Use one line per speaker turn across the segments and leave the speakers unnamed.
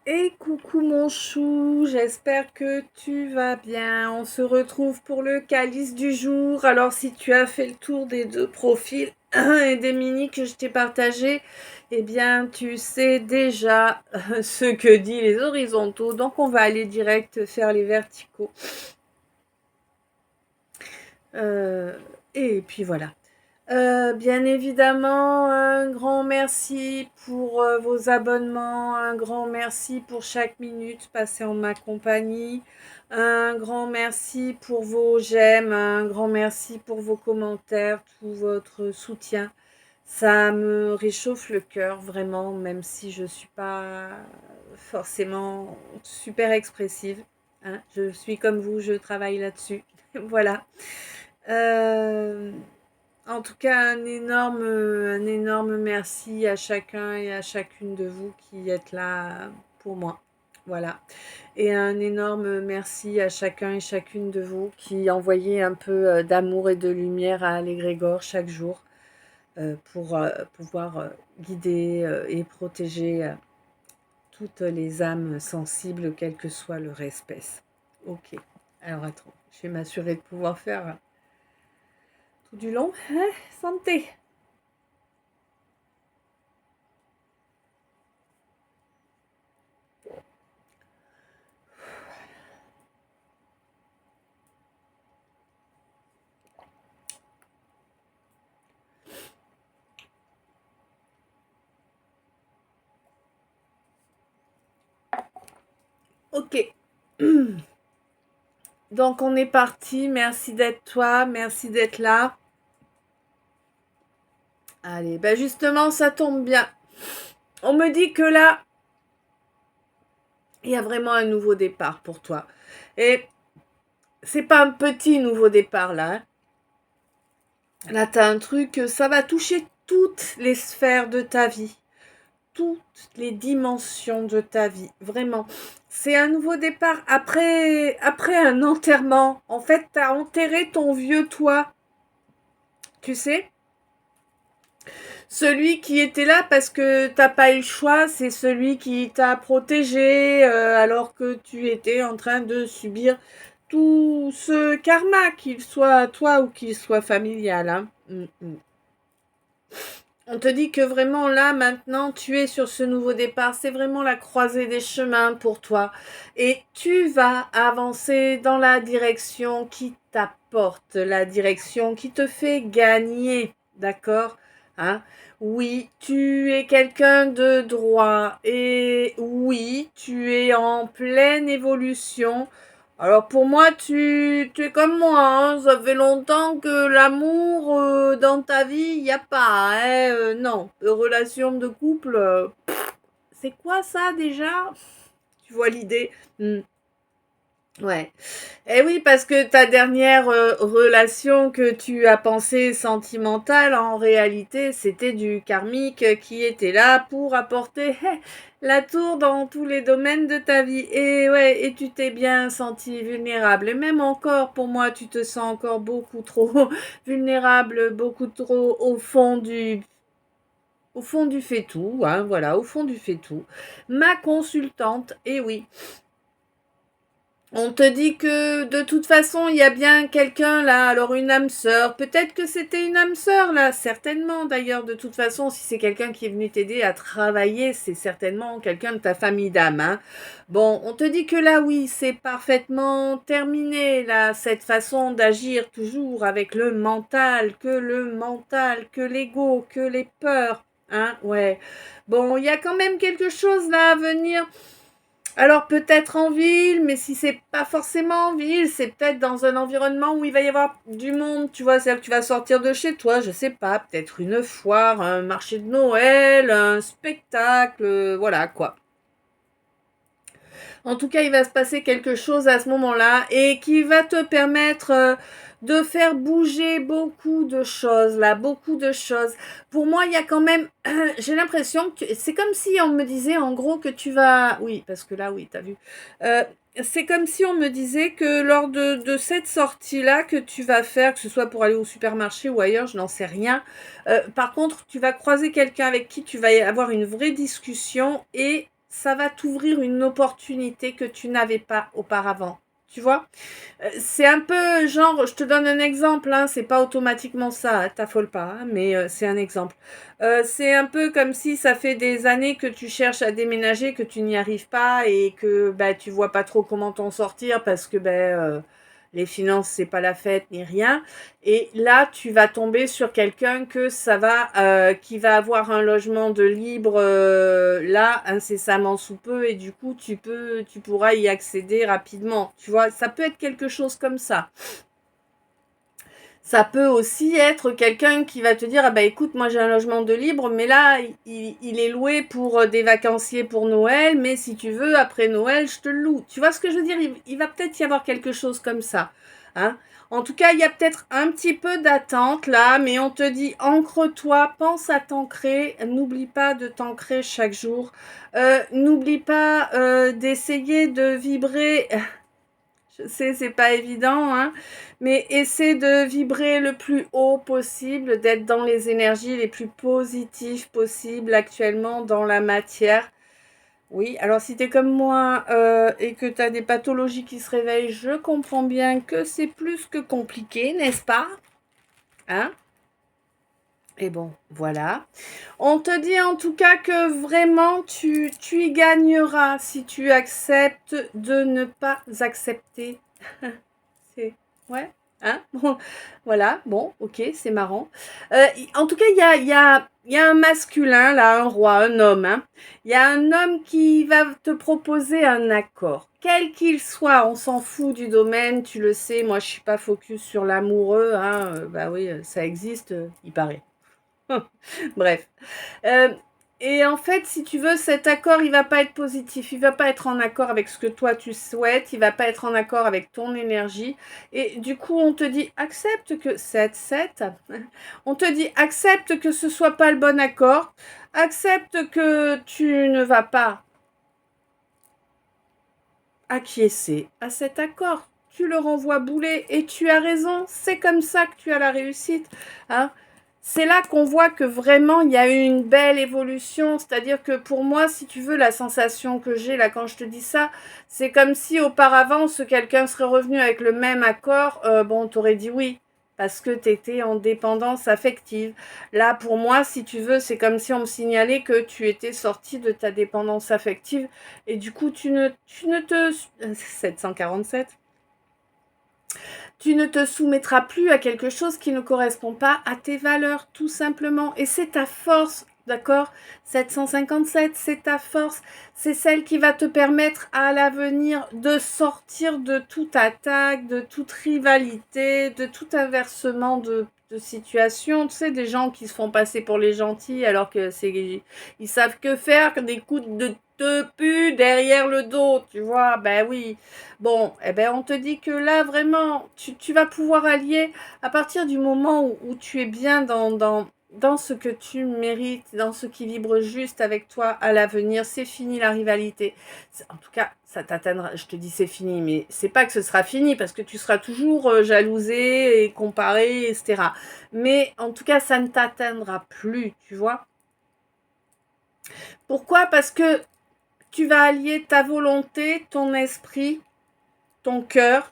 Et coucou mon chou, j'espère que tu vas bien. On se retrouve pour le calice du jour. Alors si tu as fait le tour des deux profils et des mini que je t'ai partagés, eh bien tu sais déjà ce que dit les horizontaux. Donc on va aller direct faire les verticaux. Euh, et puis voilà. Bien évidemment, un grand merci pour vos abonnements, un grand merci pour chaque minute passée en ma compagnie, un grand merci pour vos j'aime, un grand merci pour vos commentaires, tout votre soutien. Ça me réchauffe le cœur vraiment, même si je suis pas forcément super expressive, hein. Je suis comme vous, je travaille là-dessus. Voilà. Euh, En tout cas, un énorme merci à chacun et à chacune de vous qui êtes là pour moi. Voilà. Et un énorme merci à chacun et chacune de vous qui envoyez un peu d'amour et de lumière à l'égrégore chaque jour pour pouvoir guider et protéger toutes les âmes sensibles, quelle que soit leur espèce. Ok. Alors attends, je vais m'assurer de pouvoir faire tout du long. Hein, santé. Ok. Donc on est parti. Merci d'être toi. Merci d'être là. Allez, ben justement, ça tombe bien. On me dit que là, il y a vraiment un nouveau départ pour toi. Et c'est pas un petit nouveau départ là, hein. Là, t'as un truc, ça va toucher toutes les sphères de ta vie. Toutes les dimensions de ta vie. Vraiment. C'est un nouveau départ après un enterrement. En fait, t'as enterré ton vieux toi. Tu sais? Celui qui était là parce que t'as pas eu le choix, c'est celui qui t'a protégé alors que tu étais en train de subir tout ce karma, qu'il soit à toi ou qu'il soit familial, hein. On te dit que vraiment là, maintenant, tu es sur ce nouveau départ. C'est vraiment la croisée des chemins pour toi. Et tu vas avancer dans la direction qui t'apporte, la direction qui te fait gagner. D'accord? Hein? Oui, tu es quelqu'un de droit. Et oui, tu es en pleine évolution. Alors pour moi, tu es comme moi, hein. Ça fait longtemps que l'amour dans ta vie, il n'y a pas, hein. Non, relation de couple, c'est quoi ça déjà? Tu vois l'idée? Ouais. Eh oui, parce que ta dernière relation que tu as pensée sentimentale, en réalité, c'était du karmique qui était là pour apporter la tour dans tous les domaines de ta vie. Et ouais, et tu t'es bien senti vulnérable. Et même encore, pour moi, tu te sens encore beaucoup trop vulnérable, beaucoup trop au fond du fait-tout, hein, voilà, au fond du fait-tout. Ma consultante, et oui. On te dit que de toute façon, il y a bien quelqu'un là, alors une âme sœur. Peut-être que c'était une âme sœur là, certainement d'ailleurs. De toute façon, si c'est quelqu'un qui est venu t'aider à travailler, c'est certainement quelqu'un de ta famille d'âme, hein. Bon, on te dit que là, oui, c'est parfaitement terminé là, cette façon d'agir toujours avec le mental, que l'ego, que les peurs, hein, ouais. Bon, il y a quand même quelque chose là à venir. Alors peut-être en ville, mais si c'est pas forcément en ville, c'est peut-être dans un environnement où il va y avoir du monde, tu vois, c'est-à-dire que tu vas sortir de chez toi, je sais pas, peut-être une foire, un marché de Noël, un spectacle, voilà quoi. En tout cas, il va se passer quelque chose à ce moment-là et qui va te permettre de faire bouger beaucoup de choses, là, beaucoup de choses. Pour moi, il y a quand même, j'ai l'impression que c'est comme si on me disait en gros que tu vas, oui, parce que là, oui, t'as vu. Euh, c'est comme si on me disait que lors de cette sortie-là que tu vas faire, que ce soit pour aller au supermarché ou ailleurs, je n'en sais rien. Par contre, tu vas croiser quelqu'un avec qui tu vas avoir une vraie discussion et ça va t'ouvrir une opportunité que tu n'avais pas auparavant. Tu vois? C'est un peu genre, je te donne un exemple, hein, c'est pas automatiquement ça, hein, t'affole pas, hein, mais c'est un exemple. C'est un peu comme si ça fait des années que tu cherches à déménager, que tu n'y arrives pas et que bah, tu vois pas trop comment t'en sortir parce que les finances, c'est pas la fête ni rien. Et là, tu vas tomber sur quelqu'un que ça va, qui va avoir un logement de libre là incessamment sous peu et du coup tu pourras y accéder rapidement. Tu vois, ça peut être quelque chose comme ça. Ça peut aussi être quelqu'un qui va te dire, ah bah écoute, moi j'ai un logement de libre, mais là il est loué pour des vacanciers pour Noël, mais si tu veux, après Noël, je te le loue. Tu vois ce que je veux dire? Il va peut-être y avoir quelque chose comme ça. Hein. En tout cas, il y a peut-être un petit peu d'attente là, mais on te dit, ancre-toi, pense à t'ancrer, n'oublie pas de t'ancrer chaque jour. N'oublie pas d'essayer de vibrer. Je sais, c'est pas évident, hein, mais essaie de vibrer le plus haut possible, d'être dans les énergies les plus positives possibles actuellement dans la matière. Oui, alors si tu es comme moi et que tu as des pathologies qui se réveillent, je comprends bien que c'est plus que compliqué, n'est-ce pas? Hein? Et bon, voilà. On te dit en tout cas que vraiment tu y gagneras si tu acceptes de ne pas accepter. C'est ouais, hein? Bon, voilà, bon, OK, c'est marrant. En tout cas, il y a un masculin là, un roi, un homme, hein. Il y a un homme qui va te proposer un accord, quel qu'il soit, on s'en fout du domaine, tu le sais, moi je suis pas focus sur l'amoureux, hein, bah oui, ça existe, il paraît. Bref. Euh, et en fait, si tu veux, cet accord, il va pas être positif. Il va pas être en accord avec ce que toi tu souhaites. Il va pas être en accord avec ton énergie. Et du coup, on te dit, accepte que 7. On te dit, accepte que ce soit pas le bon accord. Accepte que tu ne vas pas acquiescer à cet accord. Tu le renvoies bouler et tu as raison. C'est comme ça que tu as la réussite. Hein. C'est là qu'on voit que vraiment il y a eu une belle évolution. C'est-à-dire que pour moi, si tu veux, la sensation que j'ai là quand je te dis ça, c'est comme si auparavant, ce quelqu'un serait revenu avec le même accord. Bon, t'aurais dit oui. Parce que tu étais en dépendance affective. Là, pour moi, si tu veux, c'est comme si on me signalait que tu étais sorti de ta dépendance affective et du coup, tu ne te... 747. Tu ne te soumettras plus à quelque chose qui ne correspond pas à tes valeurs, tout simplement. Et c'est ta force, d'accord? 757, c'est ta force. C'est celle qui va te permettre à l'avenir de sortir de toute attaque, de toute rivalité, de tout inversement de situation. Tu sais, des gens qui se font passer pour les gentils alors que ils savent que faire, que des coups de te pu derrière le dos, tu vois? Ben oui. Bon, eh ben, on te dit que là, vraiment, tu vas pouvoir allier à partir du moment où tu es bien dans ce que tu mérites, dans ce qui vibre juste avec toi à l'avenir. C'est fini la rivalité. En tout cas, ça t'atteindra. Je te dis c'est fini, mais c'est pas que ce sera fini parce que tu seras toujours jalousé et comparé, etc. Mais en tout cas, ça ne t'atteindra plus, tu vois. Pourquoi? Parce que tu vas allier ta volonté, ton esprit, ton cœur,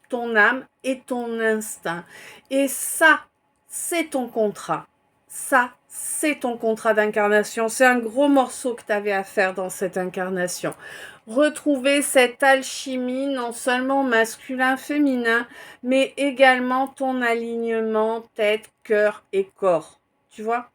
ton âme et ton instinct. Et ça, c'est ton contrat. Ça, c'est ton contrat d'incarnation. C'est un gros morceau que tu avais à faire dans cette incarnation. Retrouver cette alchimie, non seulement masculin-féminin, mais également ton alignement tête, cœur et corps. Tu vois?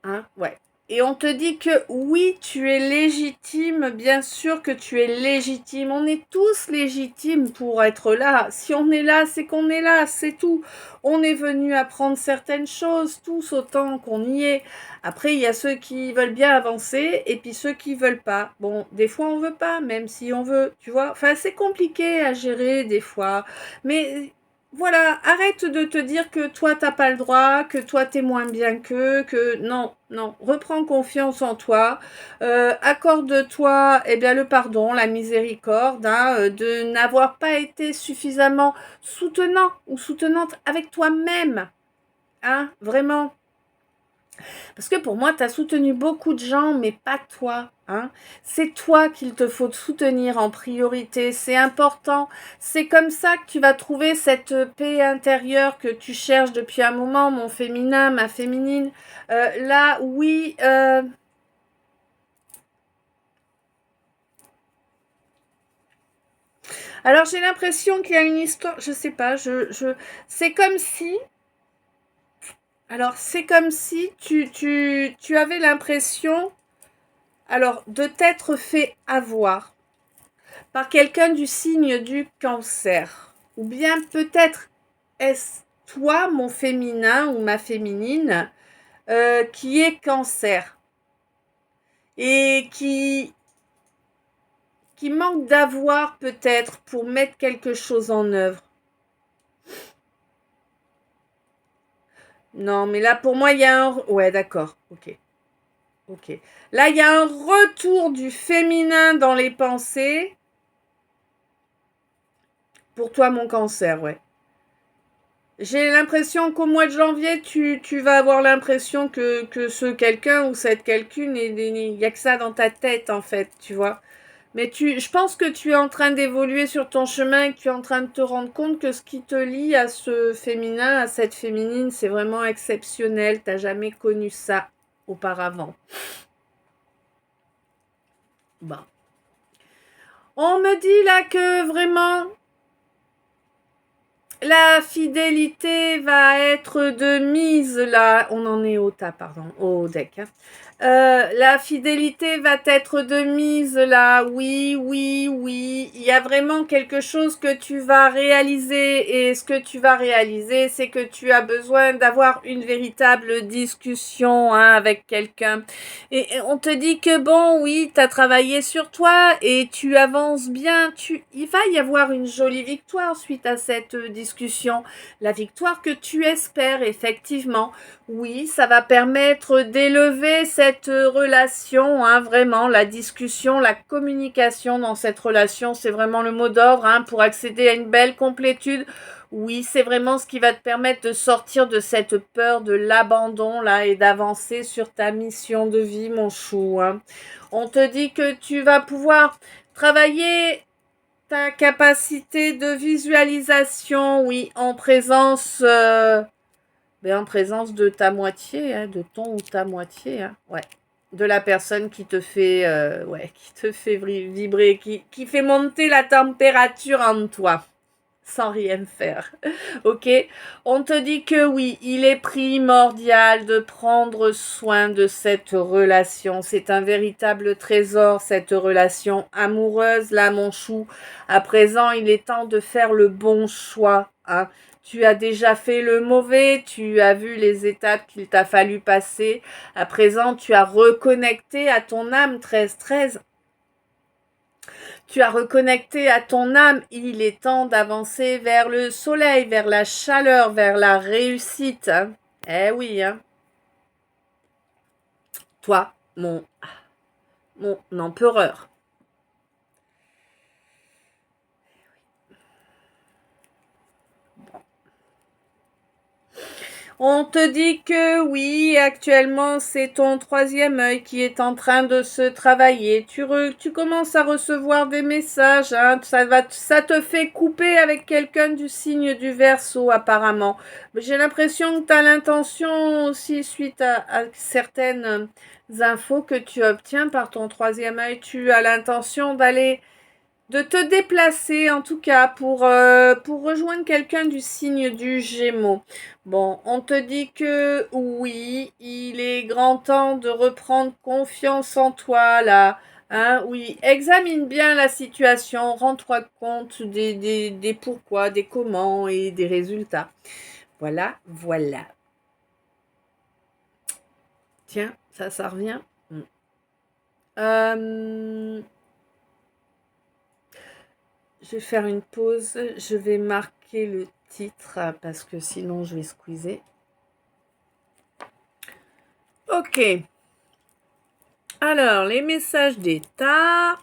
Hein? Ouais. Et on te dit que oui, tu es légitime, bien sûr que tu es légitime. On est tous légitimes pour être là. Si on est là, c'est qu'on est là, c'est tout. On est venu apprendre certaines choses, tous autant qu'on y est. Après, il y a ceux qui veulent bien avancer et puis ceux qui veulent pas. Bon, des fois on veut pas, même si on veut, tu vois. Enfin, c'est compliqué à gérer des fois. Mais voilà, arrête de te dire que toi t'as pas le droit, que toi t'es moins bien que non, non, reprends confiance en toi, accorde-toi le pardon, la miséricorde, hein, de n'avoir pas été suffisamment soutenant ou soutenante avec toi-même, hein, vraiment. Parce que pour moi, tu as soutenu beaucoup de gens, mais pas toi. Hein. C'est toi qu'il te faut soutenir en priorité. C'est important. C'est comme ça que tu vas trouver cette paix intérieure que tu cherches depuis un moment, mon féminin, ma féminine. Là, oui. Alors j'ai l'impression qu'il y a une histoire. Je sais pas. C'est comme si. Alors c'est comme si tu avais l'impression. Alors de t'être fait avoir par quelqu'un du signe du cancer. Ou bien peut-être est-ce toi, mon féminin ou ma féminine, qui est cancer et qui manque d'avoir peut-être pour mettre quelque chose en œuvre. Non, mais là pour moi il y a un... Ouais, d'accord, ok. Ok. Là il y a un retour du féminin dans les pensées. Pour toi, mon cancer, ouais. J'ai l'impression qu'au mois de janvier, tu vas avoir l'impression que ce quelqu'un ou cette quelqu'une, il n'y a que ça dans ta tête, en fait, tu vois. Mais je pense que tu es en train d'évoluer sur ton chemin et que tu es en train de te rendre compte que ce qui te lie à ce féminin, à cette féminine, c'est vraiment exceptionnel. T'as jamais connu ça auparavant. Bon. On me dit là que vraiment, la fidélité va être de mise là. On en est au tas, pardon, au deck. Hein. La fidélité va être de mise là. Oui, oui, oui. Il y a vraiment quelque chose que tu vas réaliser. Et ce que tu vas réaliser, c'est que tu as besoin d'avoir une véritable discussion hein, avec quelqu'un. Et on te dit que bon, oui, tu as travaillé sur toi et tu avances bien. Il va y avoir une jolie victoire suite à cette discussion. La victoire que tu espères, effectivement. Oui, ça va permettre d'élever cette relation, hein, vraiment, la discussion, la communication dans cette relation, c'est vraiment le mot d'ordre hein, pour accéder à une belle complétude. Oui, c'est vraiment ce qui va te permettre de sortir de cette peur de l'abandon là et d'avancer sur ta mission de vie, mon chou. Hein. On te dit que tu vas pouvoir travailler ta capacité de visualisation, oui, en présence de ta moitié, hein, de ton ou ta moitié, hein, ouais. De la personne qui te fait, qui te fait vibrer, qui fait monter la température en toi sans rien faire. Ok. On te dit que oui, il est primordial de prendre soin de cette relation. C'est un véritable trésor, cette relation amoureuse, là, mon chou. À présent, il est temps de faire le bon choix. Hein. Tu as déjà fait le mauvais, tu as vu les étapes qu'il t'a fallu passer. À présent, tu as reconnecté à ton âme 13-13. Tu as reconnecté à ton âme, il est temps d'avancer vers le soleil, vers la chaleur, vers la réussite. Hein. Eh oui, hein. Toi, mon empereur. On te dit que oui, actuellement, c'est ton troisième œil qui est en train de se travailler. Tu commences à recevoir des messages. Hein. Ça te fait couper avec quelqu'un du signe du Verseau, apparemment. Mais j'ai l'impression que tu as l'intention aussi, suite à certaines infos que tu obtiens par ton troisième œil, tu as l'intention de te déplacer en tout cas pour rejoindre quelqu'un du signe du Gémeaux. Bon, on te dit que oui, il est grand temps de reprendre confiance en toi là. Hein, oui, examine bien la situation, rends-toi compte des pourquoi, des comment et des résultats. Voilà, voilà. Tiens, ça revient. Euh, Je vais faire une pause. Je vais marquer le titre parce que sinon je vais squeezer. Ok. Alors, les messages d'état.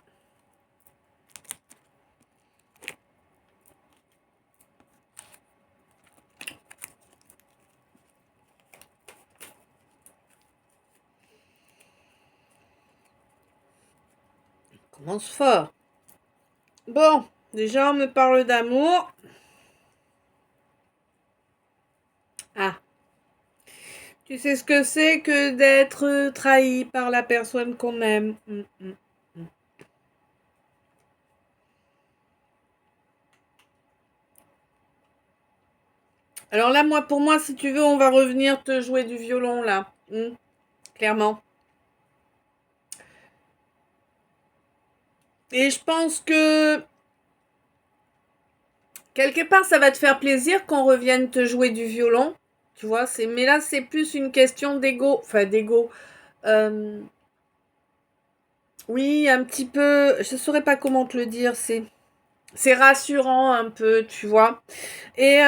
commence fort. Bon, déjà on me parle d'amour. Ah, tu sais ce que c'est que d'être trahi par la personne qu'on aime. Alors là, moi, pour moi, si tu veux, on va revenir te jouer du violon, là. Clairement. Et je pense que quelque part, ça va te faire plaisir qu'on revienne te jouer du violon. Tu vois, mais là, c'est plus une question d'ego. Enfin, d'ego. Oui, un petit peu. Je ne saurais pas comment te le dire. C'est rassurant un peu, tu vois. Et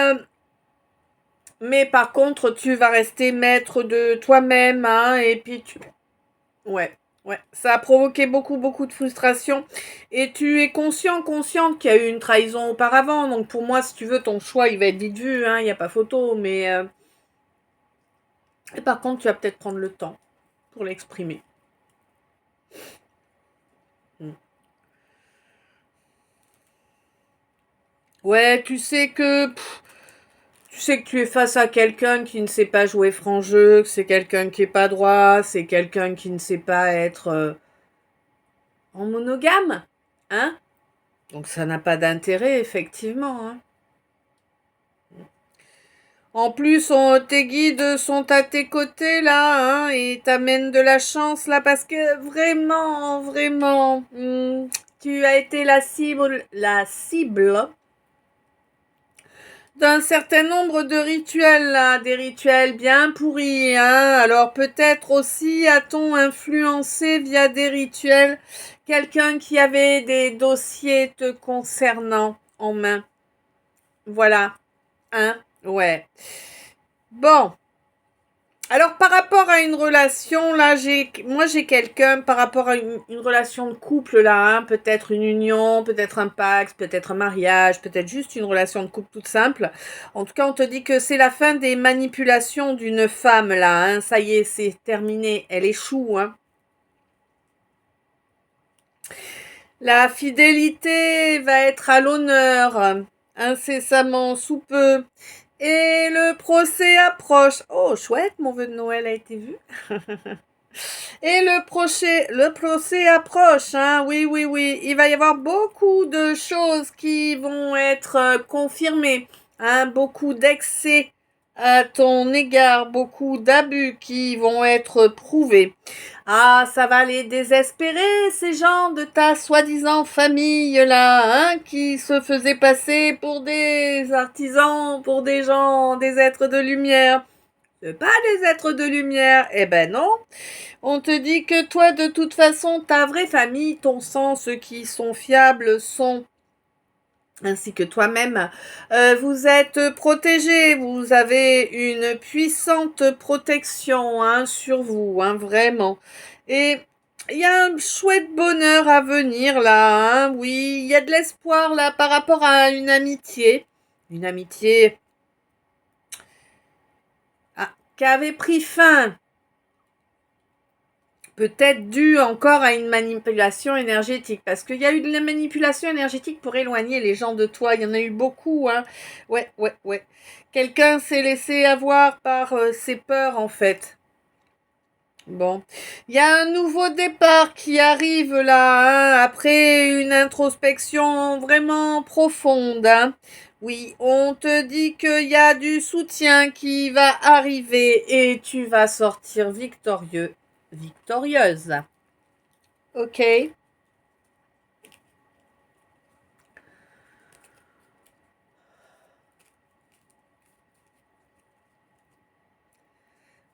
mais par contre, tu vas rester maître de toi-même, hein, et puis ouais, ouais, ça a provoqué beaucoup, beaucoup de frustration. Et tu es consciente qu'il y a eu une trahison auparavant. Donc pour moi, si tu veux, ton choix, il va être vite vu, hein, il n'y a pas photo. Mais et par contre, tu vas peut-être prendre le temps pour l'exprimer. Ouais, tu sais que tu es face à quelqu'un qui ne sait pas jouer franc jeu, que c'est quelqu'un qui est pas droit, c'est quelqu'un qui ne sait pas être en monogame, hein? Donc ça n'a pas d'intérêt, effectivement, hein. En plus, tes guides sont à tes côtés, là, hein, et t'amènent de la chance, là, parce que vraiment, vraiment, tu as été la cible d'un certain nombre de rituels, là, des rituels bien pourris, hein. Alors peut-être aussi a-t-on influencé via des rituels quelqu'un qui avait des dossiers te concernant en main. Voilà, hein, ouais. Bon. Alors par rapport à une relation, là, moi j'ai quelqu'un par rapport à une relation de couple, là, hein, peut-être une union, peut-être un pacte, peut-être un mariage, peut-être juste une relation de couple toute simple. En tout cas, on te dit que c'est la fin des manipulations d'une femme, là, hein, ça y est, c'est terminé, elle échoue, hein. La fidélité va être à l'honneur, incessamment sous peu. Et le procès approche. Oh, chouette, mon vœu de Noël a été vu. Et le procès approche, hein. Oui, oui, oui. Il va y avoir beaucoup de choses qui vont être confirmées, hein. Beaucoup d'excès à ton égard, beaucoup d'abus qui vont être prouvés. Ah, ça va les désespérer, ces gens de ta soi-disant famille là, hein, qui se faisaient passer pour des artisans, pour des gens, des êtres de lumière. Pas des êtres de lumière. Eh ben non. On te dit que toi, de toute façon, ta vraie famille, ton sang, ceux qui sont fiables sont, ainsi que toi-même, vous êtes protégés. Vous avez une puissante protection, hein, sur vous, hein, vraiment. Et il y a un chouette bonheur à venir là, hein, oui, il y a de l'espoir là par rapport à une amitié. Une amitié qui avait pris fin. Peut-être dû encore à une manipulation énergétique, parce qu'il y a eu de la manipulation énergétique pour éloigner les gens de toi. Il y en a eu beaucoup, hein. Ouais, ouais, ouais. Quelqu'un s'est laissé avoir par ses peurs, en fait. Bon. Il y a un nouveau départ qui arrive là, hein, après une introspection vraiment profonde, hein. Oui, on te dit qu'il y a du soutien qui va arriver et tu vas sortir victorieux, victorieuse. Ok.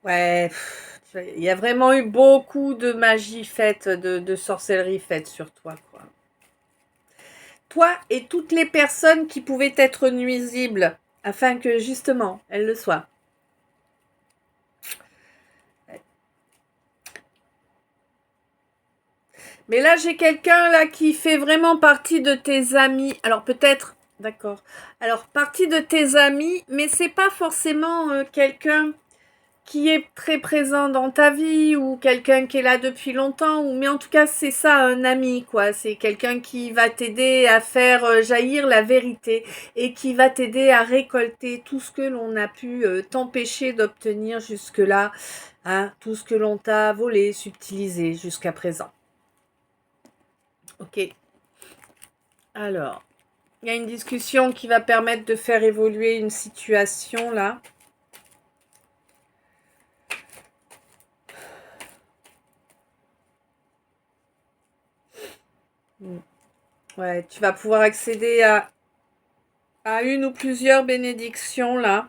Ouais, il y a vraiment eu beaucoup de magie faite, de sorcellerie faite sur toi, quoi. Toi et toutes les personnes qui pouvaient être nuisibles, afin que justement elles le soient. Mais là, j'ai quelqu'un là qui fait vraiment partie de tes amis. Alors peut-être, d'accord. Alors partie de tes amis, mais c'est pas forcément quelqu'un qui est très présent dans ta vie ou quelqu'un qui est là depuis longtemps ou mais en tout cas c'est ça un ami quoi, c'est quelqu'un qui va t'aider à faire jaillir la vérité et qui va t'aider à récolter tout ce que l'on a pu t'empêcher d'obtenir jusque-là, hein, tout ce que l'on t'a volé, subtilisé jusqu'à présent. OK. Alors, il y a une discussion qui va permettre de faire évoluer une situation là. Ouais, tu vas pouvoir accéder à une ou plusieurs bénédictions là.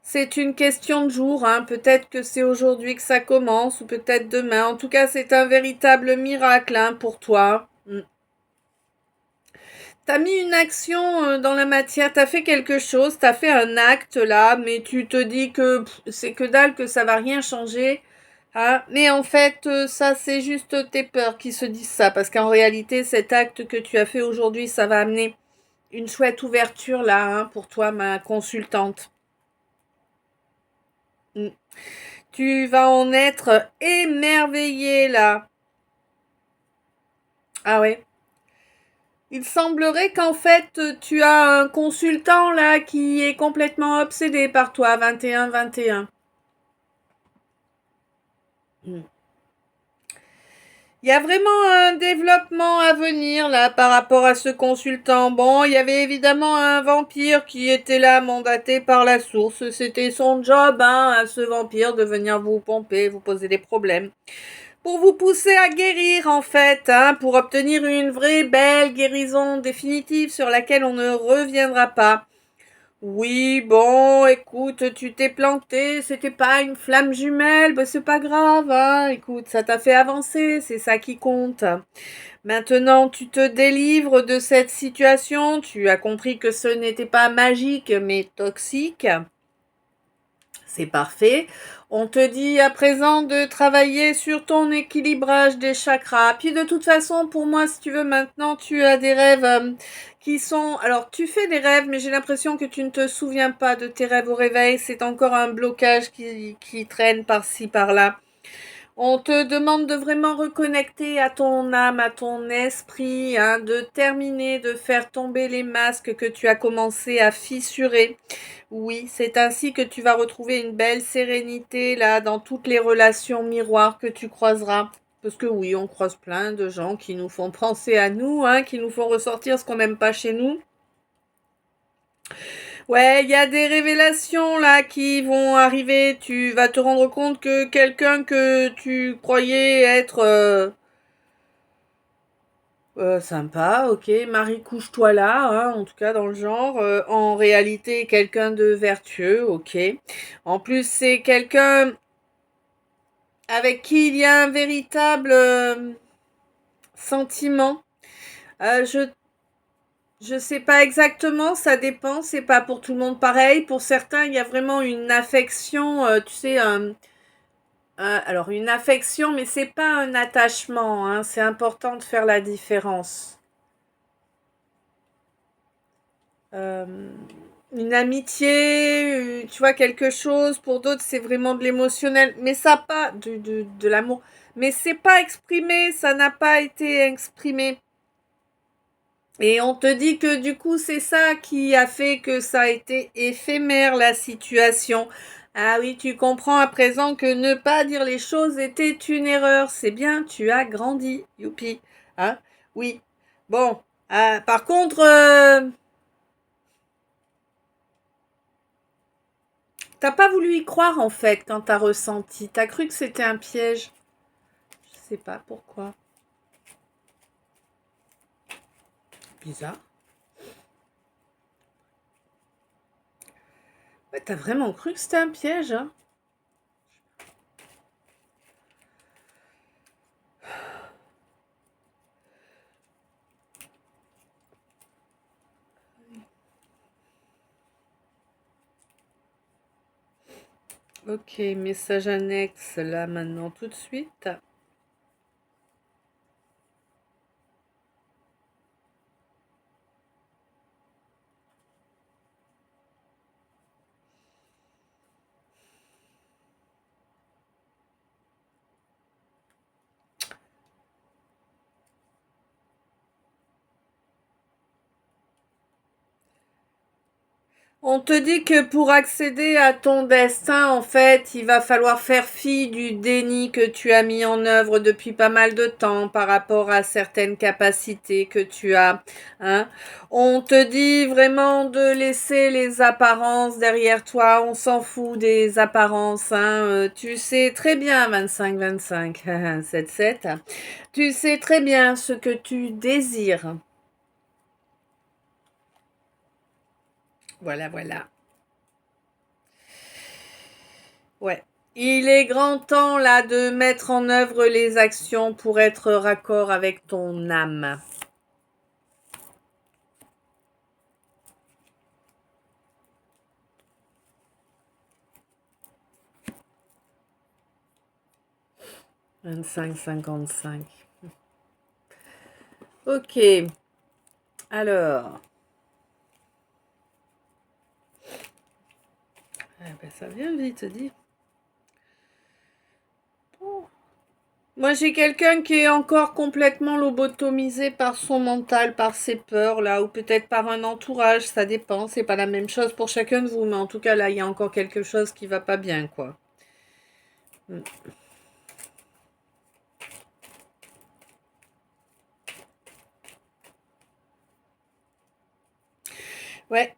C'est une question de jour, hein. Peut-être que c'est aujourd'hui que ça commence ou peut-être demain. En tout cas, c'est un véritable miracle hein, pour toi. T'as mis une action dans la matière, t'as fait quelque chose, t'as fait un acte là, mais tu te dis que c'est que dalle, que ça va rien changer. Hein. Mais en fait, ça c'est juste tes peurs qui se disent ça, parce qu'en réalité, cet acte que tu as fait aujourd'hui, ça va amener une chouette ouverture là hein, pour toi, ma consultante. Tu vas en être émerveillée là. Ah ouais. Il semblerait qu'en fait, tu as un consultant là qui est complètement obsédé par toi, 21-21. Il y a vraiment un développement à venir là par rapport à ce consultant. Bon, il y avait évidemment un vampire qui était là mandaté par la source. C'était son job hein, à ce vampire de venir vous pomper, vous poser des problèmes. Pour vous pousser à guérir en fait, hein, pour obtenir une vraie belle guérison définitive sur laquelle on ne reviendra pas. Oui, bon, écoute, tu t'es planté, c'était pas une flamme jumelle, bah c'est pas grave, hein, écoute, ça t'a fait avancer, c'est ça qui compte. Maintenant, tu te délivres de cette situation, tu as compris que ce n'était pas magique, mais toxique. C'est parfait. On te dit à présent de travailler sur ton équilibrage des chakras. Puis de toute façon, pour moi, si tu veux, maintenant, tu as des rêves qui sont... Alors, tu fais des rêves, mais j'ai l'impression que tu ne te souviens pas de tes rêves au réveil. C'est encore un blocage qui traîne par-ci, par-là. On te demande de vraiment reconnecter à ton âme, à ton esprit, hein, de terminer, de faire tomber les masques que tu as commencé à fissurer. Oui, c'est ainsi que tu vas retrouver une belle sérénité là dans toutes les relations miroirs que tu croiseras. Parce que oui, on croise plein de gens qui nous font penser à nous, hein, qui nous font ressortir ce qu'on n'aime pas chez nous. Ouais, il y a des révélations là qui vont arriver. Tu vas te rendre compte que quelqu'un que tu croyais être sympa, ok, Marie couche-toi là, hein, en tout cas dans le genre, en réalité quelqu'un de vertueux, ok. En plus c'est quelqu'un avec qui il y a un véritable sentiment. Je sais pas exactement, ça dépend, c'est pas pour tout le monde pareil. Pour certains, il y a vraiment une affection, tu sais, alors une affection, mais c'est pas un attachement, hein, c'est important de faire la différence. Euh, une amitié, tu vois, quelque chose. Pour d'autres, c'est vraiment de l'émotionnel, mais ça pas de l'amour. Mais c'est pas exprimé, ça n'a pas été exprimé. Et on te dit que du coup, c'est ça qui a fait que ça a été éphémère, la situation. Ah oui, tu comprends à présent que ne pas dire les choses était une erreur. C'est bien, tu as grandi. Youpi. Hein? Oui. Bon. Par contre, t'as pas voulu y croire en fait quand t'as ressenti. T'as cru que c'était un piège. Je sais pas pourquoi. Bizarre. Ouais, t'as vraiment cru que c'était un piège, hein? Ok, message annexe là maintenant tout de suite. On te dit que pour accéder à ton destin, en fait, il va falloir faire fi du déni que tu as mis en œuvre depuis pas mal de temps par rapport à certaines capacités que tu as, hein. On te dit vraiment de laisser les apparences derrière toi. On s'en fout des apparences, hein. Tu sais très bien, 25-25, 7-7. Tu sais très bien ce que tu désires. Voilà, voilà. Ouais. Il est grand temps là de mettre en œuvre les actions pour être raccord avec ton âme. « 25-55. Ok. Alors. Eh ben, ça vient vite, dit. Oh. Moi, j'ai quelqu'un qui est encore complètement lobotomisé par son mental, par ses peurs, là, ou peut-être par un entourage, ça dépend. C'est pas la même chose pour chacun de vous, mais en tout cas, là, il y a encore quelque chose qui va pas bien, quoi. Ouais.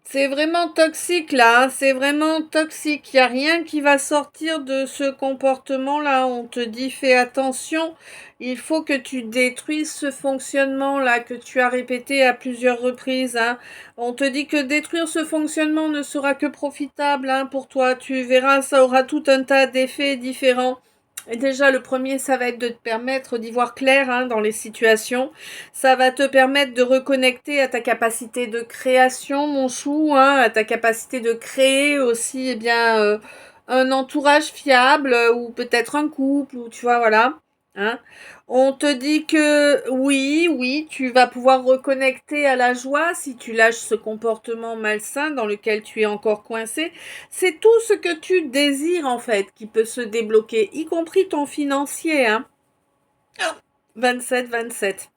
C'est vraiment toxique là, hein. C'est vraiment toxique. Il n'y a rien qui va sortir de ce comportement-là. On te dit fais attention. Il faut que tu détruises ce fonctionnement-là que tu as répété à plusieurs reprises, hein. On te dit que détruire ce fonctionnement ne sera que profitable, hein, pour toi. Tu verras, ça aura tout un tas d'effets différents. Et déjà, le premier, ça va être de te permettre d'y voir clair, hein, dans les situations. Ça va te permettre de reconnecter à ta capacité de création, mon chou, hein, à ta capacité de créer aussi, eh bien, un entourage fiable, ou peut-être un couple, ou tu vois, voilà. Hein. On te dit que oui, oui, tu vas pouvoir reconnecter à la joie si tu lâches ce comportement malsain dans lequel tu es encore coincé. C'est tout ce que tu désires en fait qui peut se débloquer, y compris ton financier. Hein. 27-27.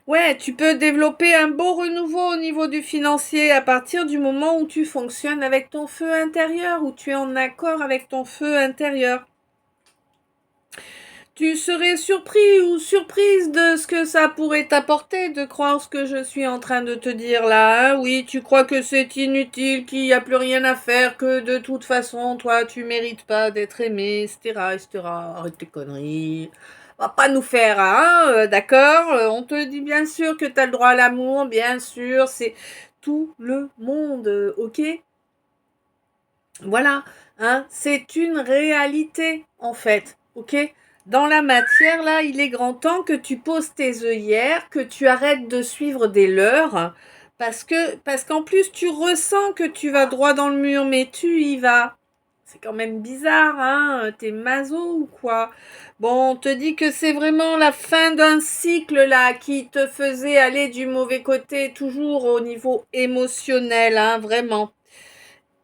Ouais, tu peux développer un beau renouveau au niveau du financier à partir du moment où tu fonctionnes avec ton feu intérieur, où tu es en accord avec ton feu intérieur. Tu serais surpris ou surprise de ce que ça pourrait t'apporter de croire ce que je suis en train de te dire là. Hein. Oui, tu crois que c'est inutile, qu'il n'y a plus rien à faire, que de toute façon, toi, tu mérites pas d'être aimé, etc., etc. Arrête tes conneries. On va pas nous faire, hein, d'accord. On te dit bien sûr que tu as le droit à l'amour, bien sûr, c'est tout le monde, ok. Voilà, hein, c'est une réalité en fait, ok. Dans la matière, là, il est grand temps que tu poses tes œillères, que tu arrêtes de suivre des leurres, parce qu'en plus tu ressens que tu vas droit dans le mur, mais tu y vas. C'est quand même bizarre, hein, t'es maso ou quoi? Bon, on te dit que c'est vraiment la fin d'un cycle là qui te faisait aller du mauvais côté, toujours au niveau émotionnel, hein, vraiment.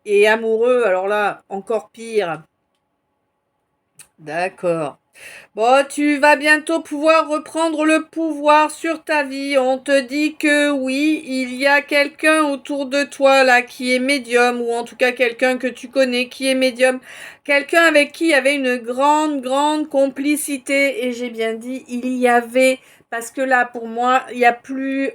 Et amoureux, alors là, encore pire. D'accord. Bon, tu vas bientôt pouvoir reprendre le pouvoir sur ta vie. On te dit que oui, il y a quelqu'un autour de toi là qui est médium, ou en tout cas quelqu'un que tu connais qui est médium. Quelqu'un avec qui il y avait une grande, grande complicité. Et j'ai bien dit, il y avait, parce que là, pour moi, il n'y a plus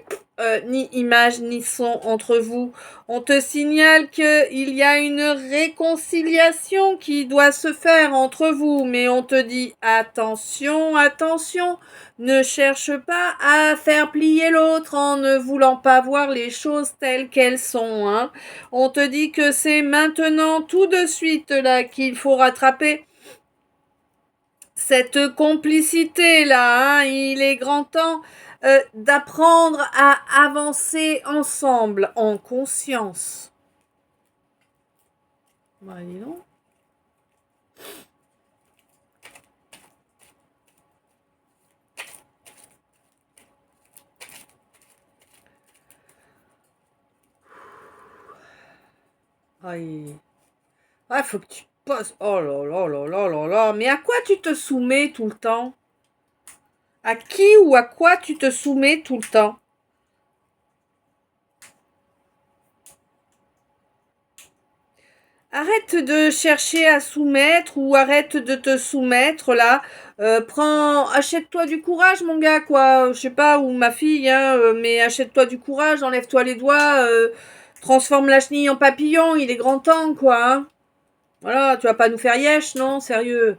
ni image ni son entre vous. On te signale qu'il y a une réconciliation qui doit se faire entre vous, mais on te dit attention, attention, ne cherche pas à faire plier l'autre en ne voulant pas voir les choses telles qu'elles sont. Hein. On te dit que c'est maintenant, tout de suite, là, qu'il faut rattraper cette complicité-là. Hein. Il est grand temps d'apprendre à avancer ensemble en conscience. Bah, dis donc. Aïe. Ah, faut que tu te poses. Oh là là là là là là. Mais à quoi tu te soumets tout le temps? À qui ou à quoi tu te soumets tout le temps? Arrête de chercher à soumettre ou arrête de te soumettre là. Achète-toi du courage, mon gars, quoi. Je sais pas, ou ma fille, hein, mais achète-toi du courage, enlève-toi les doigts, transforme la chenille en papillon, il est grand temps, quoi. Hein. Voilà, tu vas pas nous faire yesh, non, sérieux.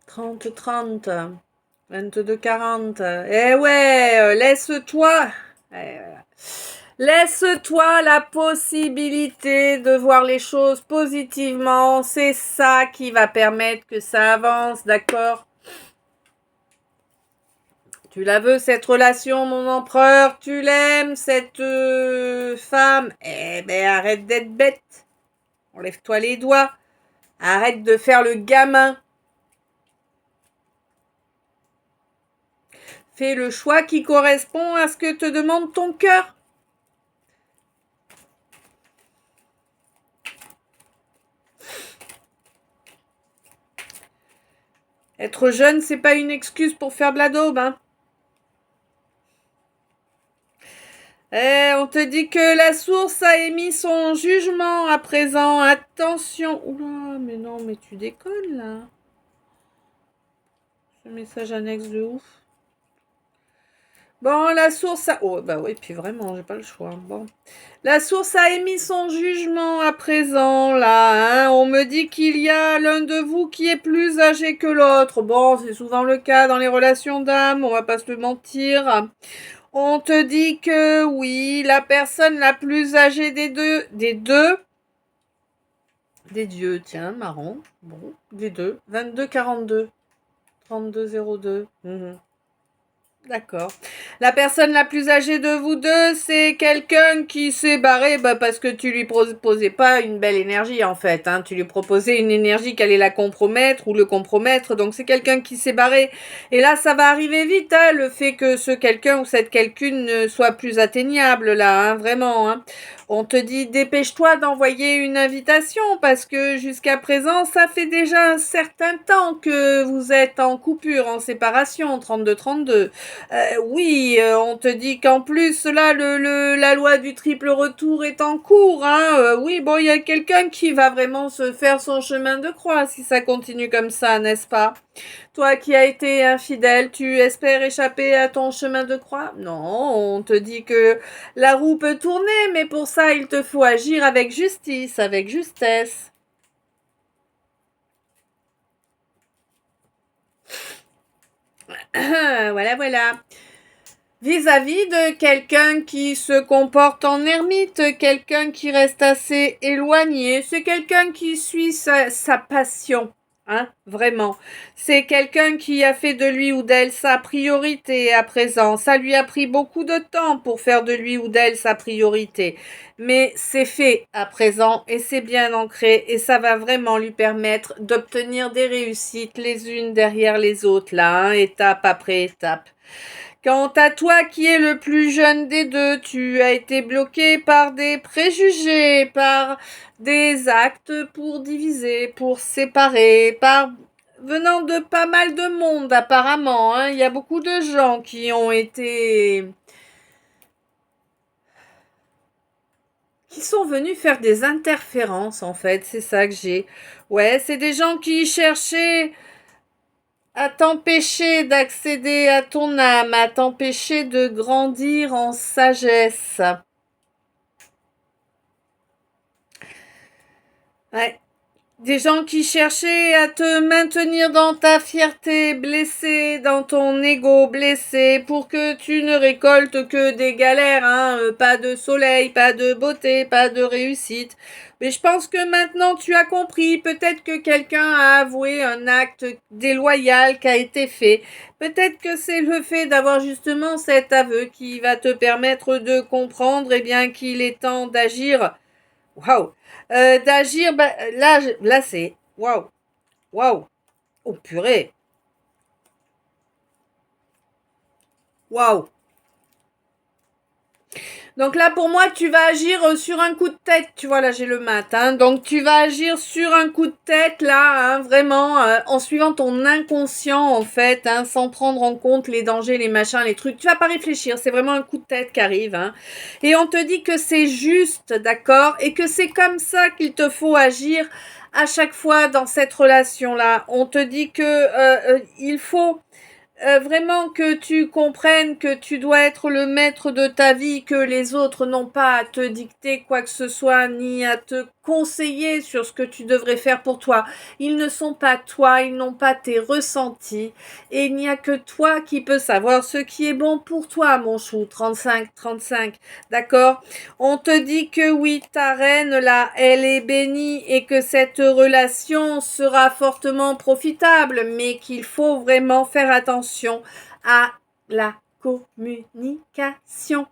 30-30, 22-40. Eh ouais, laisse-toi. Laisse-toi la possibilité de voir les choses positivement. C'est ça qui va permettre que ça avance, d'accord? Tu la veux, cette relation, mon empereur? Tu l'aimes, cette femme? Eh ben, arrête d'être bête. Enlève-toi les doigts. Arrête de faire le gamin. Fais le choix qui correspond à ce que te demande ton cœur. Être jeune, c'est pas une excuse pour faire de la daube, hein. On te dit que la source a émis son jugement à présent. Attention. Oula, mais non, mais tu déconnes là. Ce message annexe de ouf. Bon, la source a... Oh, bah oui, puis vraiment, j'ai pas le choix. Bon. La source a émis son jugement à présent, là. Hein. On me dit qu'il y a l'un de vous qui est plus âgé que l'autre. Bon, c'est souvent le cas dans les relations d'âme, on va pas se le mentir. On te dit que oui, la personne la plus âgée des deux, des dieux, tiens, marrant, bon, des deux, 22-42, 32-02, d'accord. La personne la plus âgée de vous deux, c'est quelqu'un qui s'est barré parce que tu lui proposais pas une belle énergie en fait. Hein. Tu lui proposais une énergie qui allait la compromettre ou le compromettre. Donc c'est quelqu'un qui s'est barré. Et là, ça va arriver vite, hein, le fait que ce quelqu'un ou cette quelqu'une soit plus atteignable là, hein, vraiment. Hein. On te dit dépêche-toi d'envoyer une invitation parce que jusqu'à présent, ça fait déjà un certain temps que vous êtes en coupure, en séparation, 32-32. Oui, on te dit qu'en plus, là, la loi du triple retour est en cours. Hein. Oui, bon, il y a quelqu'un qui va vraiment se faire son chemin de croix si ça continue comme ça, n'est-ce pas? Toi qui as été infidèle, tu espères échapper à ton chemin de croix? Non, on te dit que la roue peut tourner, mais pour ça, il te faut agir avec justice, avec justesse. Voilà, voilà. Vis-à-vis de quelqu'un qui se comporte en ermite, quelqu'un qui reste assez éloigné, c'est quelqu'un qui suit sa passion. Hein, vraiment. C'est quelqu'un qui a fait de lui ou d'elle sa priorité à présent. Ça lui a pris beaucoup de temps pour faire de lui ou d'elle sa priorité. Mais c'est fait à présent et c'est bien ancré et ça va vraiment lui permettre d'obtenir des réussites les unes derrière les autres, là, hein, étape après étape. Quant à toi qui es le plus jeune des deux, tu as été bloqué par des préjugés, par des actes pour diviser, pour séparer, par venant de pas mal de monde apparemment. Hein. Il y a beaucoup de gens qui ont été... qui sont venus faire des interférences en fait, c'est ça que j'ai. Ouais, c'est des gens qui cherchaient à t'empêcher d'accéder à ton âme, à t'empêcher de grandir en sagesse. Ouais. Des gens qui cherchaient à te maintenir dans ta fierté, blessé, dans ton ego blessé, pour que tu ne récoltes que des galères, hein, pas de soleil, pas de beauté, pas de réussite. Mais je pense que maintenant tu as compris, peut-être que quelqu'un a avoué un acte déloyal qui a été fait. Peut-être que c'est le fait d'avoir justement cet aveu qui va te permettre de comprendre eh bien qu'il est temps d'agir. Waouh! D'agir, là c'est waouh, waouh, oh purée, waouh. Donc là, pour moi, tu vas agir sur un coup de tête. Tu vois, là, j'ai le mat. Hein. Donc, tu vas agir sur un coup de tête, là, hein, vraiment, en suivant ton inconscient, en fait, hein, sans prendre en compte les dangers, les machins, les trucs. Tu vas pas réfléchir. C'est vraiment un coup de tête qui arrive. Hein. Et on te dit que c'est juste, d'accord? Et que c'est comme ça qu'il te faut agir à chaque fois dans cette relation-là. On te dit que il faut vraiment que tu comprennes que tu dois être le maître de ta vie, que les autres n'ont pas à te dicter quoi que ce soit, ni à te conseiller sur ce que tu devrais faire pour toi. Ils ne sont pas toi, ils n'ont pas tes ressentis, et il n'y a que toi qui peux savoir ce qui est bon pour toi, mon chou. 35, d'accord? On te dit que oui, ta reine, là, elle est bénie et que cette relation sera fortement profitable, mais qu'il faut vraiment faire attention à la communication.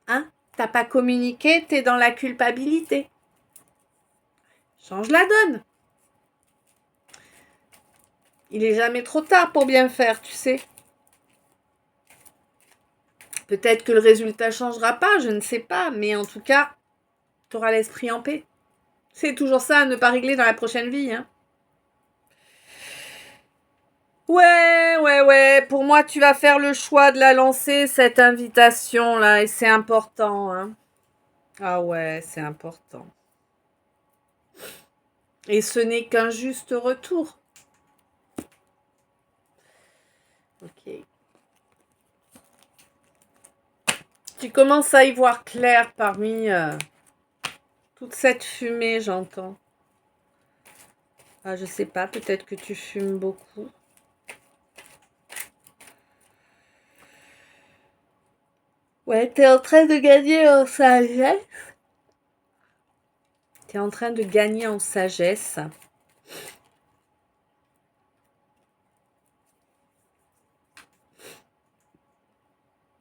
Hein? T'as pas communiqué, t'es dans la culpabilité. Change la donne. Il est jamais trop tard pour bien faire, tu sais. Peut-être que le résultat changera pas, je ne sais pas, mais en tout cas, tu auras l'esprit en paix. C'est toujours ça à ne pas régler dans la prochaine vie, hein. Ouais. Pour moi, tu vas faire le choix de la lancer, cette invitation-là, et c'est important, hein. Ah ouais, c'est important. Et ce n'est qu'un juste retour. Ok. Tu commences à y voir clair parmi toute cette fumée, j'entends. Ah, je sais pas, peut-être que tu fumes beaucoup. Ouais, t'es en train de gagner en sagesse. T'es en train de gagner en sagesse.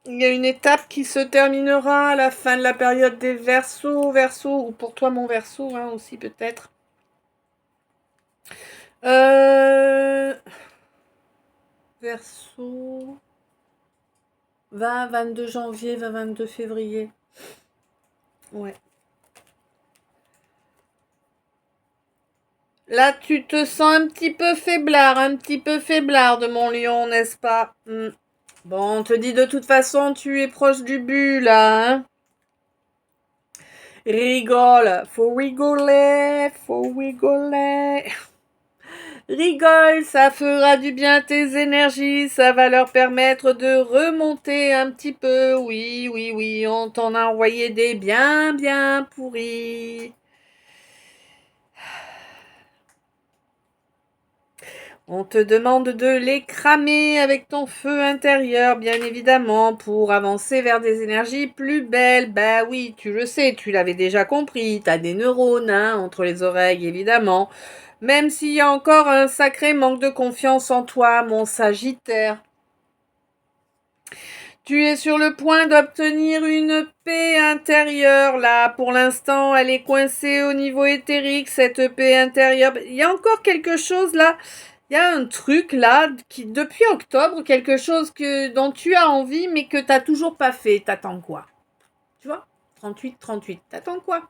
Il y a une étape qui se terminera à la fin de la période des Verseaux, ou pour toi mon Verseau, hein, aussi peut-être. Verseau. 22 janvier, 22 février. Ouais. Là, tu te sens un petit peu faiblard de mon lion, n'est-ce pas? Bon, on te dit de toute façon, tu es proche du but, là, hein? Rigole, faut rigoler. Rigole, ça fera du bien à tes énergies, ça va leur permettre de remonter un petit peu. Oui, on t'en a envoyé des bien pourris. On te demande de les cramer avec ton feu intérieur, bien évidemment, pour avancer vers des énergies plus belles. Bah oui, tu le sais, tu l'avais déjà compris, t'as des neurones, hein, entre les oreilles, évidemment. Même s'il y a encore un sacré manque de confiance en toi, mon Sagittaire. Tu es sur le point d'obtenir une paix intérieure, là. Pour l'instant, elle est coincée au niveau éthérique, cette paix intérieure. Il y a encore quelque chose, là. Il y a un truc, là, qui, depuis octobre, quelque chose dont tu as envie, mais que tu n'as toujours pas fait. T'attends quoi? Tu vois? 38. T'attends quoi?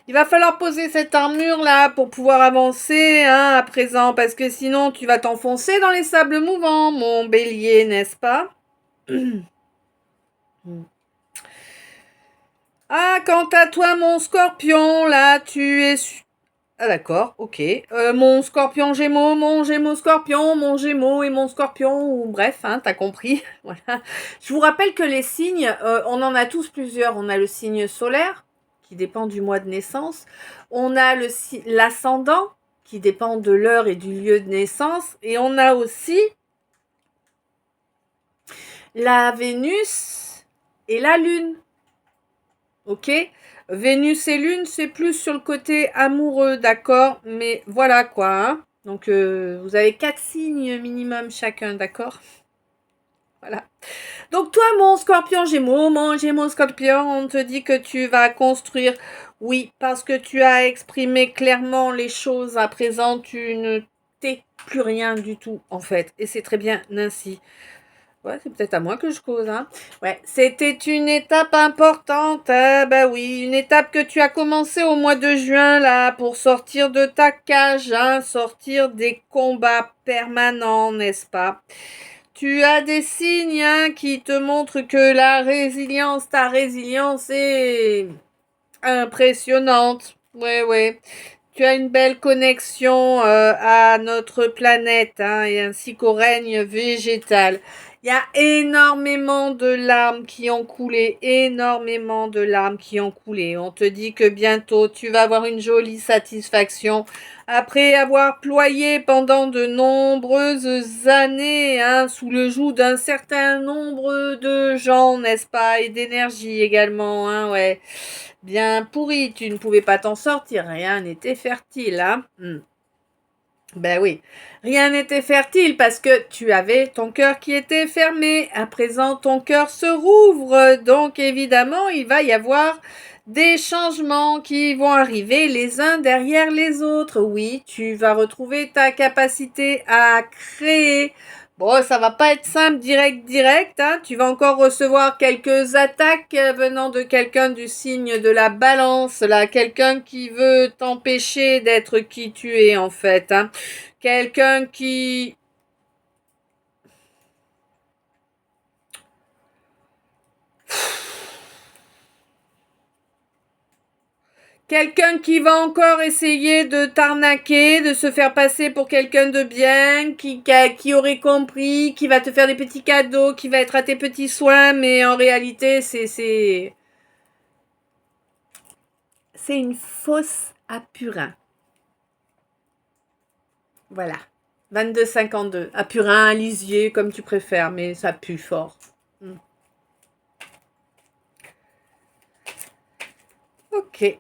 Il va falloir poser cette armure-là pour pouvoir avancer, hein, à présent, parce que sinon, tu vas t'enfoncer dans les sables mouvants, mon bélier, n'est-ce pas? Ah, quant à toi, mon scorpion, là, tu es... Ah d'accord, ok. Mon scorpion gémeaux, mon gémeaux scorpion, mon gémeaux et mon scorpion, ou bref, hein, t'as compris. Voilà. Je vous rappelle que les signes, on en a tous plusieurs. On a le signe solaire, qui dépend du mois de naissance. On a l'ascendant, qui dépend de l'heure et du lieu de naissance. Et on a aussi la Vénus et la Lune. Ok? Vénus et Lune, c'est plus sur le côté amoureux, d'accord? Mais voilà quoi, hein. Donc, vous avez 4 signes minimum chacun, d'accord? Voilà. Donc, toi, mon scorpion gémeaux, mon gémeaux scorpion, on te dit que tu vas construire. Oui, parce que tu as exprimé clairement les choses à présent, tu ne t'es plus rien du tout, en fait. Et c'est très bien ainsi. Ouais, c'est peut-être à moi que je cause, hein. Ouais, c'était une étape importante, bah oui, une étape que tu as commencé au mois de juin, là, pour sortir de ta cage, hein, sortir des combats permanents, n'est-ce pas? Tu as des signes, hein, qui te montrent que ta résilience est impressionnante. Ouais, ouais. Tu as une belle connexion à notre planète, hein, et ainsi qu'au règne végétal. Il y a énormément de larmes qui ont coulé, énormément de larmes qui ont coulé. On te dit que bientôt tu vas avoir une jolie satisfaction après avoir ployé pendant de nombreuses années, hein, sous le joug d'un certain nombre de gens, n'est-ce pas, et d'énergie également, hein, ouais. Bien pourri, tu ne pouvais pas t'en sortir, rien n'était fertile, hein. Ben oui, rien n'était fertile parce que tu avais ton cœur qui était fermé. À présent, ton cœur se rouvre, donc évidemment, il va y avoir des changements qui vont arriver les uns derrière les autres. Oui, tu vas retrouver ta capacité à créer. Bon, ça va pas être simple, direct, hein. Tu vas encore recevoir quelques attaques venant de quelqu'un du signe de la balance, là, quelqu'un qui veut t'empêcher d'être qui tu es, en fait, hein. Quelqu'un qui... Quelqu'un qui va encore essayer de t'arnaquer, de se faire passer pour quelqu'un de bien, qui aurait compris, qui va te faire des petits cadeaux, qui va être à tes petits soins, mais en réalité, c'est une fausse à purin. Voilà. 22,52. À purin, à lisier, comme tu préfères, mais ça pue fort. Ok.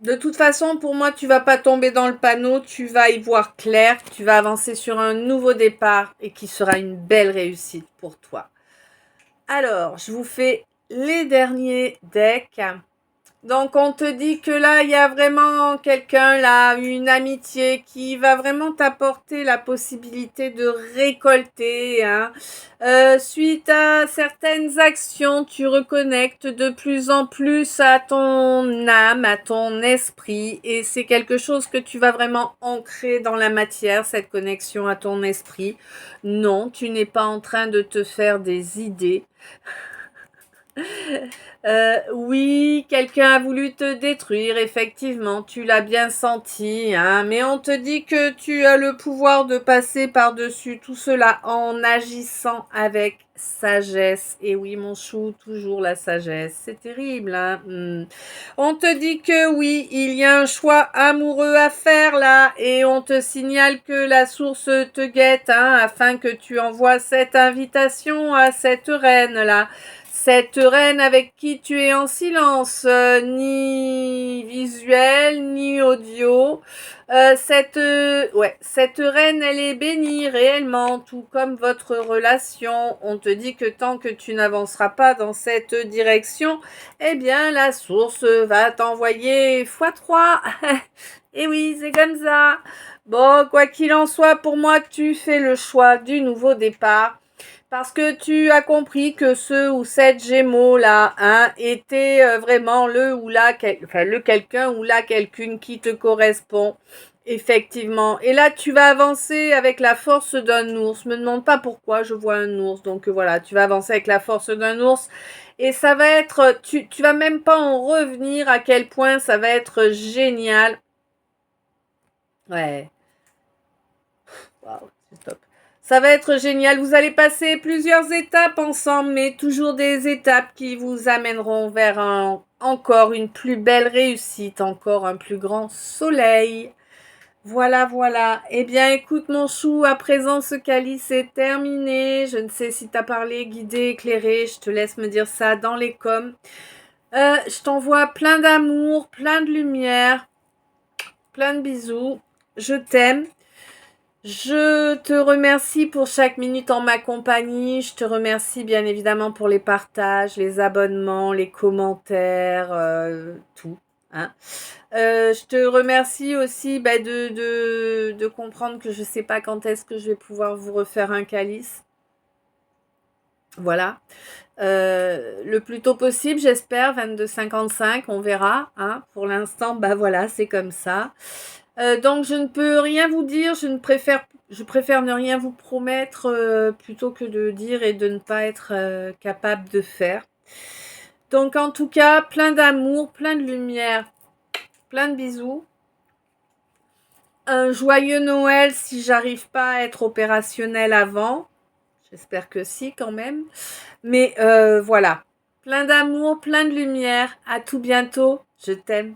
De toute façon, pour moi, tu vas pas tomber dans le panneau, tu vas y voir clair, tu vas avancer sur un nouveau départ et qui sera une belle réussite pour toi. Alors, je vous fais les derniers decks. Donc, on te dit que là, il y a vraiment quelqu'un, là, une amitié qui va vraiment t'apporter la possibilité de récolter, hein. Suite à certaines actions, tu reconnectes de plus en plus à ton âme, à ton esprit, et c'est quelque chose que tu vas vraiment ancrer dans la matière, cette connexion à ton esprit. Non, tu n'es pas en train de te faire des idées. Oui, quelqu'un a voulu te détruire, effectivement, tu l'as bien senti, hein, mais on te dit que tu as le pouvoir de passer par-dessus tout cela en agissant avec sagesse. Et oui, mon chou, toujours la sagesse, c'est terrible, hein. On te dit que oui, il y a un choix amoureux à faire là, et on te signale que la source te guette, hein, afin que tu envoies cette invitation à cette reine là. Cette reine avec qui tu es en silence, ni visuel, ni audio. Cette reine, elle est bénie réellement, tout comme votre relation. On te dit que tant que tu n'avanceras pas dans cette direction, eh bien, la source va t'envoyer x3. Et oui, c'est comme ça. Bon, quoi qu'il en soit, pour moi, tu fais le choix du nouveau départ. Parce que tu as compris que ce ou cette Gémeaux là, hein, était vraiment le quelqu'un ou la quelqu'une qui te correspond. Effectivement. Et là, tu vas avancer avec la force d'un ours. Me demande pas pourquoi je vois un ours. Donc voilà, tu vas avancer avec la force d'un ours. Et ça va être, tu vas même pas en revenir à quel point ça va être génial. Ouais. Waouh, c'est top. Ça va être génial. Vous allez passer plusieurs étapes ensemble, mais toujours des étapes qui vous amèneront vers encore une plus belle réussite, encore un plus grand soleil. Voilà, voilà. Eh bien, écoute mon chou, à présent ce calice est terminé. Je ne sais si t'as parlé, guidé, éclairé. Je te laisse me dire ça dans les coms. Je t'envoie plein d'amour, plein de lumière, plein de bisous. Je t'aime. Je te remercie pour chaque minute en ma compagnie. Je te remercie bien évidemment pour les partages, les abonnements, les commentaires, tout. hein. Je te remercie aussi de comprendre que je ne sais pas quand est-ce que je vais pouvoir vous refaire un calice. Voilà. Le plus tôt possible, j'espère, 22h55, on verra. Hein. Pour l'instant, voilà, c'est comme ça. Donc, je ne peux rien vous dire. Je préfère ne rien vous promettre plutôt que de dire et de ne pas être capable de faire. Donc, en tout cas, plein d'amour, plein de lumière, plein de bisous. Un joyeux Noël si j'arrive pas à être opérationnelle avant. J'espère que si quand même. Mais voilà. Plein d'amour, plein de lumière. À tout bientôt. Je t'aime.